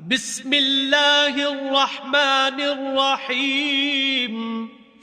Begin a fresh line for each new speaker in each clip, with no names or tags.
بسم اللہ الرحمن الرحیم،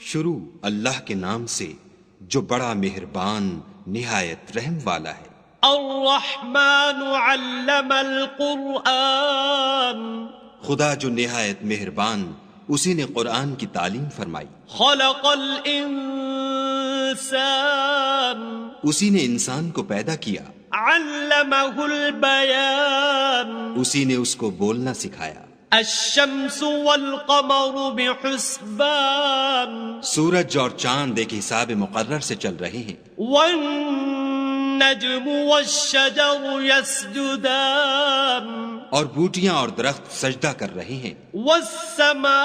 شروع اللہ کے نام سے جو بڑا مہربان نہایت رحم والا ہے۔
الرحمن علم القرآن،
خدا جو نہایت مہربان اسی نے قرآن کی تعلیم فرمائی۔
خلق الانسان،
اسی نے انسان کو پیدا کیا۔
علمہ البیان،
اسی نے اس کو بولنا سکھایا۔
الشمس والقمر بحسبان،
سورج اور چاند ایک حساب مقرر سے چل رہے ہیں۔
والنجم والشجر يسجدان،
اور بوٹیاں اور درخت سجدہ کر رہے ہیں۔
والسماء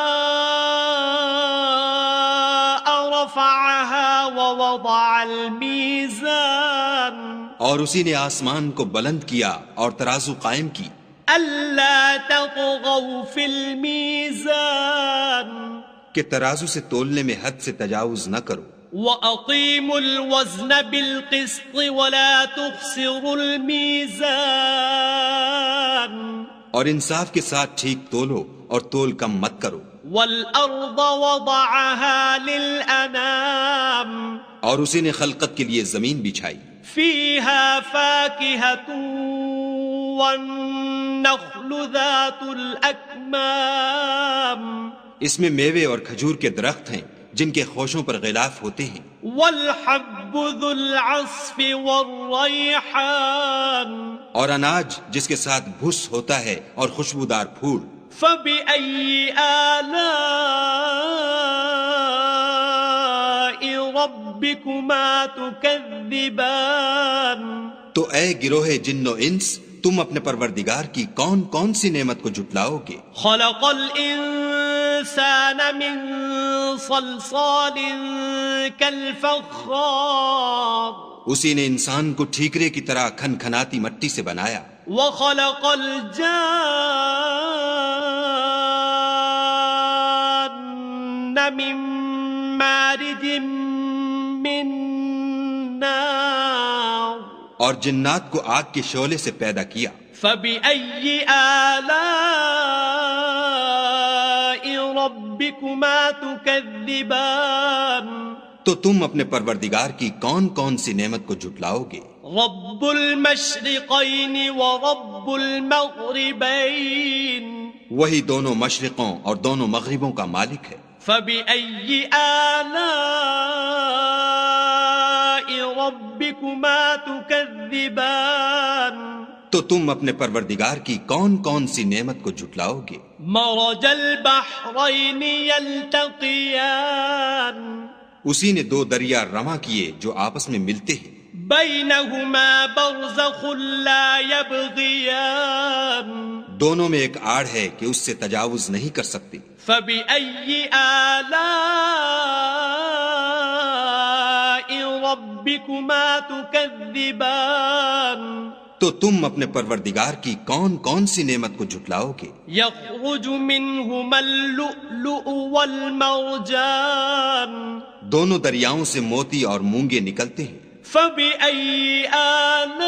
رفعها ووضع الميزان،
اور اسی نے آسمان کو بلند کیا اور ترازو قائم کی۔
ألا تطغوا في الميزان،
کہ ترازو سے تولنے میں حد سے تجاوز نہ کرو۔
وَأَقِيمُوا الْوَزْنَ بِالْقِسْطِ وَلَا تُخْسِرُوا الْمِيزَانَ،
اور انصاف کے ساتھ ٹھیک تولو اور تول کم مت کرو۔
وَالْأَرْضَ وَضَعَهَا لِلْأَنَامِ،
اور اسی نے خلقت کے لیے زمین بچھائی۔
فِيهَا فَاكِهَةٌ وَالنَّخْلُ ذَاتُ الْأَكْمَامِ،
اس میں میوے اور کھجور کے درخت ہیں جن کے خوشوں پر غلاف ہوتے ہیں۔
وَالْحَبُّ ذُو الْعَصْفِ وَالرَّيْحَانِ،
اور اناج جس کے ساتھ بھس ہوتا ہے اور خوشبودار پھول۔
فَبِأَيِّ آلَاءِ رَبِّكُمَا تُكَذِّبَانِ،
تو اے گروہ جن و انس، تم اپنے پروردگار کی کون کون سی نعمت کو جھٹلاؤ گے؟
خَلَقَ الْإِنسَانَ مِنْ صَلْصَالٍ كَالْفَخَّارِ،
اسی نے انسان کو ٹھیکرے کی طرح کھن کھناتی مٹی سے بنایا۔
وَخَلَقَ الْجَانَّ مِن مَّارِجٍ مِّن نَّارٍ،
اور جنات کو آگ کے شعلے سے پیدا کیا۔
فَبِأَيِّ آلَاءِ رَبِّكُمَا تُكَذِّبَانِ،
تو تم اپنے پروردگار کی کون کون سی نعمت کو جھٹلاؤ گے؟
رب المشرقین ورب المغربین،
وہی دونوں مشرقوں اور دونوں مغربوں کا مالک ہے۔
فَبِأَيِّ آلَاءِ رَبِّكُمَا تُكَذِّبَانِ،
تو تم اپنے پروردگار کی کون کون سی نعمت کو جھٹلاؤ گے؟
مرج البحرین یلتقیان،
اسی نے دو دریا رواں کیے جو آپس میں ملتے ہیں۔
بینہما برزخ لا یبغیان،
دونوں میں ایک آڑ ہے کہ اس سے تجاوز نہیں کر سکتے۔
فَبِأَيِّ آلَاءِ رَبِّكُمَا تُكَذِّبَانِ،
تو تم اپنے پروردگار کی کون کون سی نعمت کو جھٹلاؤ گے؟
يَخْرُجُ مِنْهُمَا اللُّؤْلُؤُ وَالْمَرْجَانُ،
دونوں دریاؤں سے موتی اور مونگے نکلتے ہیں۔
فَبِأَيِّ آلَاءِ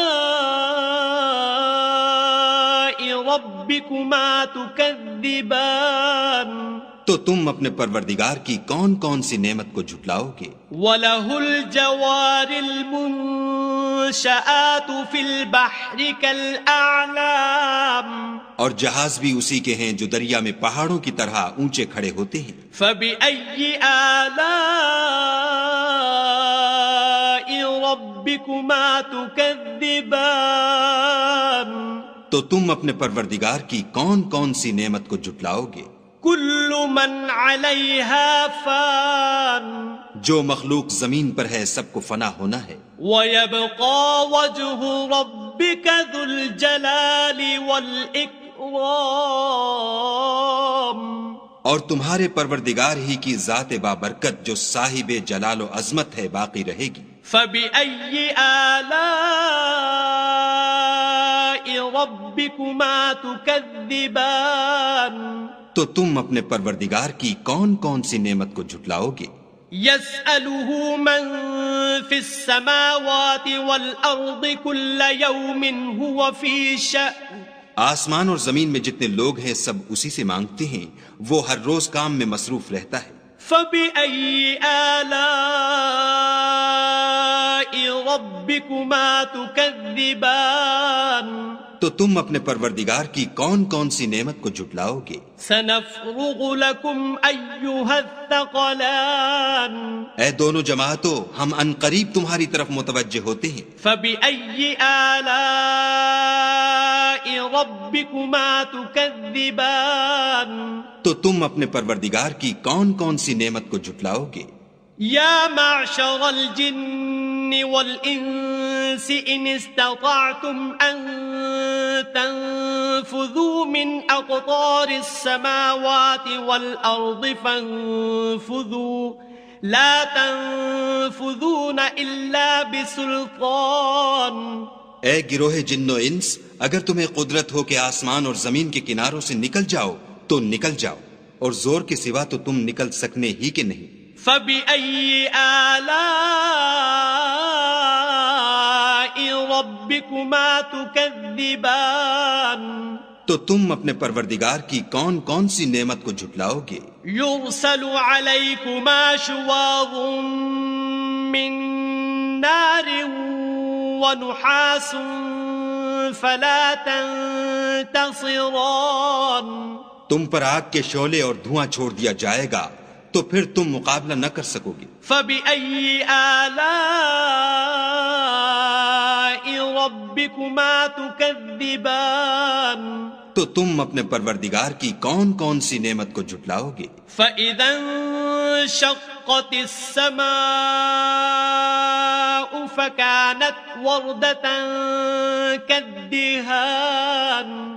رَبِّكُمَا تُكَذِّبَانِ،
تو تم اپنے پروردگار کی کون کون سی نعمت کو جھٹلاؤ گے؟
وَلَهُ الْجَوَارِ الْمُنشَآتُ فِي الْبَحْرِ كَالْأَعْلَامِ،
اور جہاز بھی اسی کے ہیں جو دریا میں پہاڑوں کی طرح اونچے کھڑے ہوتے ہیں۔
فَبِأَيِّ آلَاءِ رَبِّكُمَا تُكَذِّبَانِ،
تو تم اپنے پروردگار کی کون کون سی نعمت کو جھٹلاؤ گے؟
كُلُّ مَنْ عَلَيْهَا فَانٍ،
جو مخلوق زمین پر ہے سب کو فنا ہونا ہے۔
وَيَبْقَى وَجْهُ رَبِّكَ ذُو الْجَلَالِ وَالْإِكْرَامِ،
اور تمہارے پروردگار ہی کی ذات بابرکت جو صاحب جلال و عظمت ہے باقی رہے گی۔
فَبِأَيِّ آلَاءِ رَبِّكُمَا تُكَذِّبَانِ،
تو تم اپنے پروردگار کی کون کون سی نعمت کو جھٹلاؤ گے؟
يَسْأَلُهُ مَن فِي السَّمَاوَاتِ وَالْأَرْضِ كُلَّ يَوْمٍ هُوَ فِي شَأْنٍ،
آسمان اور زمین میں جتنے لوگ ہیں سب اسی سے مانگتے ہیں، وہ ہر روز کام میں مصروف رہتا ہے۔
فبأي آلاء ربكما تكذبان
تو تم اپنے پروردگار کی کون کون سی نعمت کو جھٹلاؤ گے؟
سنفرغ لكم أيها الثقلان
اے دونوں جماعتوں، ہم ان قریب تمہاری طرف متوجہ ہوتے ہیں۔
فبأي آلاء ربكما تكذبان
تو تم اپنے پروردگار کی کون کون سی نعمت کو جھٹلاؤ گے؟
يا معشر الجن والإنس إن استطعتم أن تنفذوا من أقطار السماوات والأرض فانفذوا لا تنفذون إلا بسلطان۔
اے گروہ جن و انس، اگر تمہیں قدرت ہو کہ آسمان اور زمین کے کناروں سے نکل جاؤ تو نکل جاؤ، اور زور کے سوا تو تم نکل سکنے ہی کہ نہیں۔
فبأي آلاء ربكما تكذبان
تو تم اپنے پروردگار کی کون کون سی نعمت کو جھٹلاؤ گے؟
يرسل عليكما شواظ من نار ونحاس فلا تنتصران۔
تم پر آگ کے شعلے اور دھواں چھوڑ دیا جائے گا تو پھر تم مقابلہ نہ کر سکو گے۔
فبأي آلاء ربكما تكذبان
تو تم اپنے پروردگار کی کون کون سی نعمت کو جھٹلاؤ گے؟
فإذا انشقت السماء فكانت وردة كالدهان۔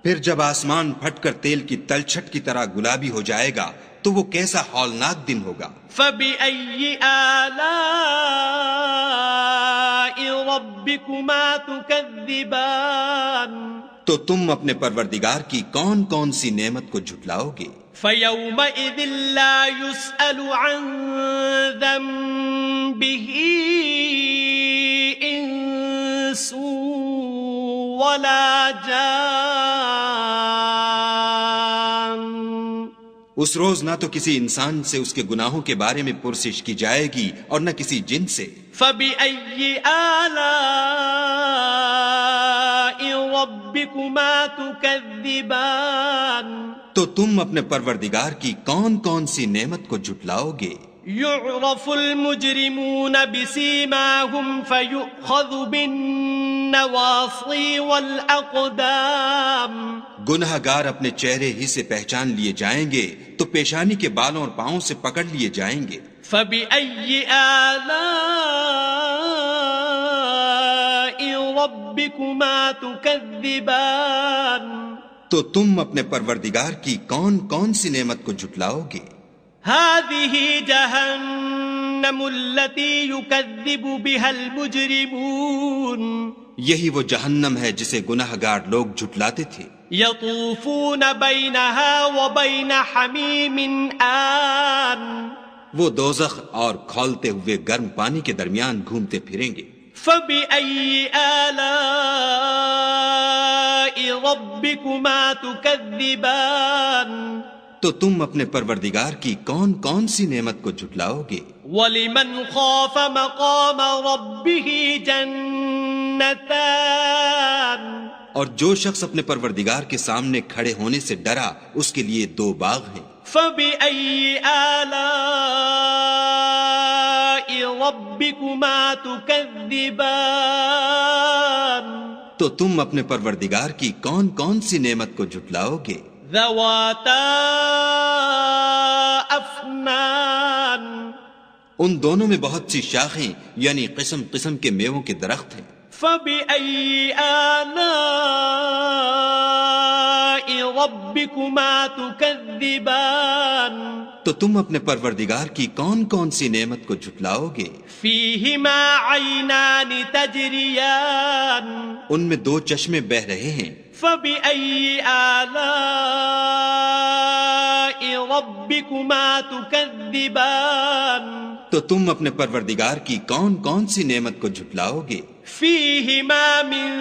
پھر جب آسمان پھٹ کر تیل کی تلچھٹ کی طرح گلابی ہو جائے گا تو وہ کیسا ہولناک دن ہوگا۔
فبأي آلاء ربكما تكذبان
تو تم اپنے پروردگار کی کون کون سی نعمت کو جھٹلاؤ گے؟
فيومئذ لا يسأل عن ذنبه إنس ولا جان۔
اس روز نہ تو کسی انسان سے اس کے گناہوں کے بارے میں پرسش کی جائے گی اور نہ کسی جن سے۔
فبأي آلاء ربكما تكذبان
تو تم اپنے پروردگار کی کون کون سی نعمت کو جھٹلاؤ گے؟
يعرف المجرمون بسيماهم فيؤخذ بالنواصي والأقدام۔
گناہ گار اپنے چہرے ہی سے پہچان لیے جائیں گے تو پیشانی کے بالوں اور پاؤں سے پکڑ لیے جائیں گے۔
فبأي آلاء ربكما تكذبان
تو تم اپنے پروردگار کی کون کون سی نعمت کو جھٹلاؤ گے؟
هذه جهنم التي يكذب بها المجرمون۔
یہی وہ جہنم ہے جسے گناہ گار لوگ جھٹلاتے تھے۔
يطوفون بينها وبين حميم آن۔
وہ دوزخ اور کھولتے ہوئے گرم پانی کے درمیان گھومتے پھریں گے۔
فبأي آلاء ربكما تكذبان
تو تم اپنے پروردگار کی کون کون سی نعمت کو جھٹلاؤ گے؟
ولمن خاف مقام ربه جنتان۔
اور جو شخص اپنے پروردگار کے سامنے کھڑے ہونے سے ڈرا اس کے لیے دو باغ ہیں۔
فبأي آلاء ربكما تكذبان
تو تم اپنے پروردگار کی کون کون سی نعمت کو جھٹلاؤ گے؟
ذواتا افنان۔
ان دونوں میں بہت سی شاخیں یعنی قسم قسم کے میووں کے درخت ہیں۔
فبأي آلاء ربكما تكذبان
تو تم اپنے پروردگار کی کون کون سی نعمت کو جھٹلاؤ گے؟
فيهما عينان تجريان۔
ان میں دو چشمے بہہ رہے ہیں۔
فبأي آلاء ربكما تكذبان
تو تم اپنے پروردگار کی کون کون سی نعمت کو جھٹلاؤ گے؟
فیہما من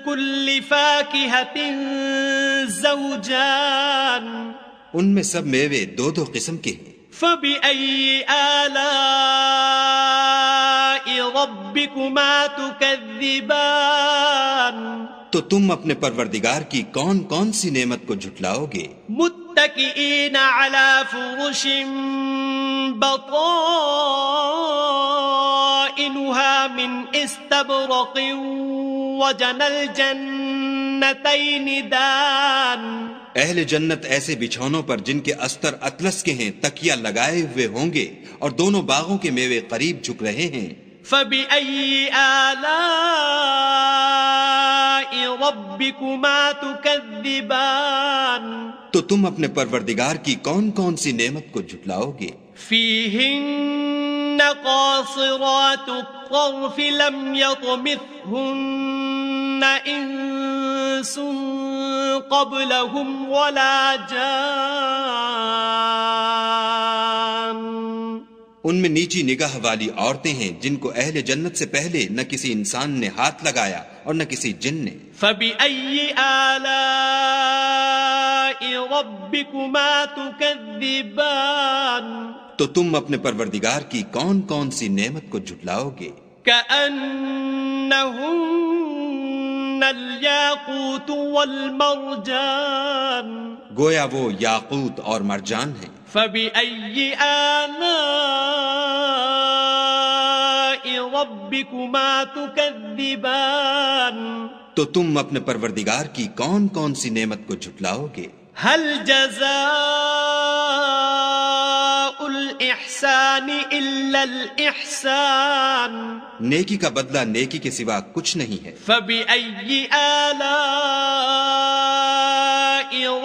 کل فاکہۃ زوجان،
ان میں سب میوے دو دو قسم کے ہیں۔
فبأي آلاء ربكما تكذبان،
تو تم اپنے پروردگار کی کون کون سی نعمت کو جھٹلاؤ گے؟
متكئين على فرش بطائنها من استبرق وجنى الجنتين دان،
اہل جنت ایسے بچھونوں پر جن کے استر اطلس کے ہیں تکیہ لگائے ہوئے ہوں گے، اور دونوں باغوں کے میوے قریب جھک رہے ہیں۔
فبأي آلاء ربكما تكذبان،
تو تم اپنے پروردگار کی کون کون سی نعمت کو جھٹلاؤ گے؟
فيهن قاصرات الطرف لم يطمثهن إنس قبلهم ولا جان،
ان میں نیچی نگاہ والی عورتیں ہیں جن کو اہل جنت سے پہلے نہ کسی انسان نے ہاتھ لگایا اور نہ کسی جن نے۔
فبأي آلاء ربكما تكذبان،
تو تم اپنے پروردگار کی کون کون سی نعمت کو جھٹلاؤ گے؟
كأنهن الياقوت والمرجان،
گویا وہ یاقوت اور مرجان ہیں۔
فبأي آلاء ربكما تكذبان،
تو تم اپنے پروردگار کی کون کون سی نعمت کو جھٹلاؤ گے؟
هل جزاء الإحسان إلا الإحسان،
نیکی کا بدلہ نیکی کے سوا کچھ نہیں ہے۔
فبأي آلاء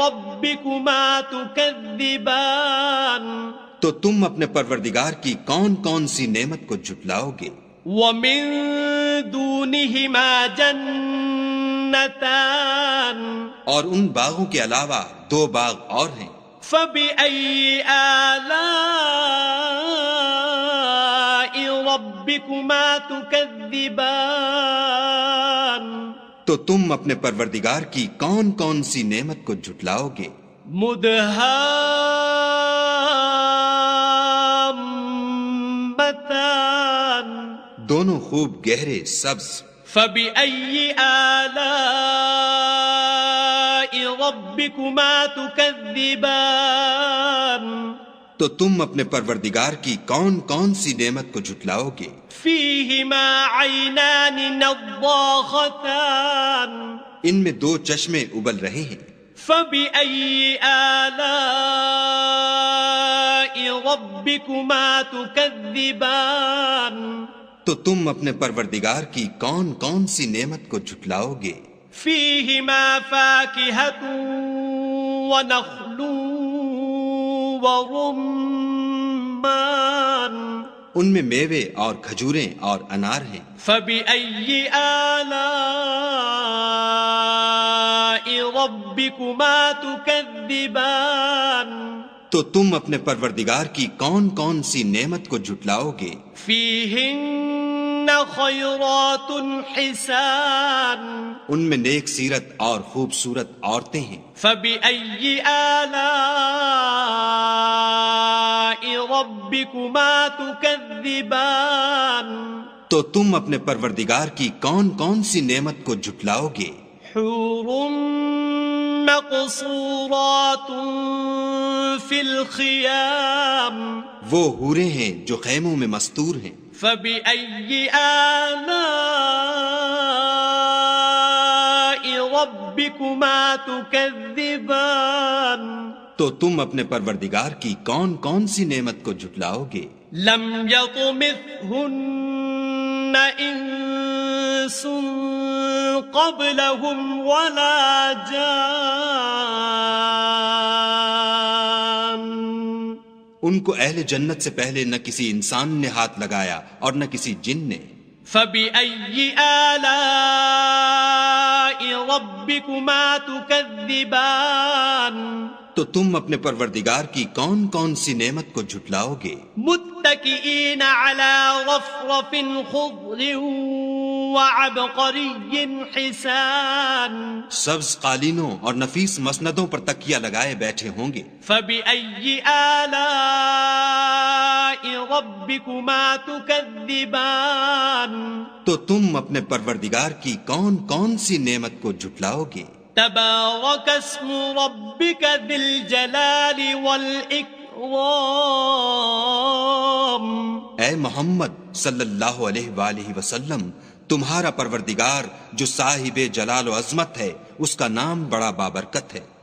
ربكما تكذبان،
تو تم اپنے پروردگار کی کون کون سی نعمت کو جھٹلاؤ گے؟
ومن دونهما جنتان،
اور ان باغوں کے علاوہ دو باغ اور ہیں۔
فبأي آلاء ربكما تكذبان،
تو تم اپنے پروردگار کی کون کون سی نعمت کو جھٹلاؤ گے؟
مدہامتان،
دونوں خوب گہرے سبز۔
فبأي آلاء ربكما تكذبان،
تو تم اپنے پروردگار کی کون کون سی نعمت کو جھٹلاؤ گے؟
فيهما عينان نضاختان،
ان میں دو چشمے ابل رہے ہیں۔
فبأي آلاء ربكما تكذبان،
تو تم اپنے پروردگار کی کون کون سی نعمت کو جھٹلاؤ گے؟
فيهما فاكهة ونخل ورمان،
ان میں میوے اور کھجوریں اور انار ہیں۔
فبأي آلاء ربكما تكذبان،
تو تم اپنے پروردگار کی کون کون سی نعمت کو جھٹلاؤ گے؟
فيهن خيرات حسان،
ان میں نیک سیرت اور خوبصورت عورتیں ہیں۔
فبأي آلاء ربكما تكذبان،
تو تم اپنے پروردگار کی کون کون سی نعمت کو جھٹلاؤ گے؟
حور مقصورات في الخيام،
وہ حوریں ہیں جو خیموں میں مستور ہیں۔
فبأي آلاء ربكما تكذبان،
تو تم اپنے پروردگار کی کون کون سی نعمت کو جھٹلاؤ گے؟
لم يطمثهن إنس قبلهم ولا جان،
ان کو اہل جنت سے پہلے نہ کسی انسان نے ہاتھ لگایا اور نہ کسی جن نے۔
فبأي آلاء ربكما تكذبان
تو تم اپنے پروردگار کی کون کون سی نعمت کو جھٹلاؤ گے؟
متكئين على رفرف خضر وعبقري حسان
سبز قالینوں اور نفیس مسندوں پر تکیہ لگائے بیٹھے ہوں گے۔
فبأي آلاء ربكما تكذبان
تو تم اپنے پروردگار کی کون کون سی نعمت کو جھٹلاؤ گے؟
تبارك اسم ربك ذي الجلال والإكرام
اے محمد صلی اللہ علیہ وآلہ وسلم، تمہارا پروردگار جو صاحب جلال و عظمت ہے، اس کا نام بڑا بابرکت ہے۔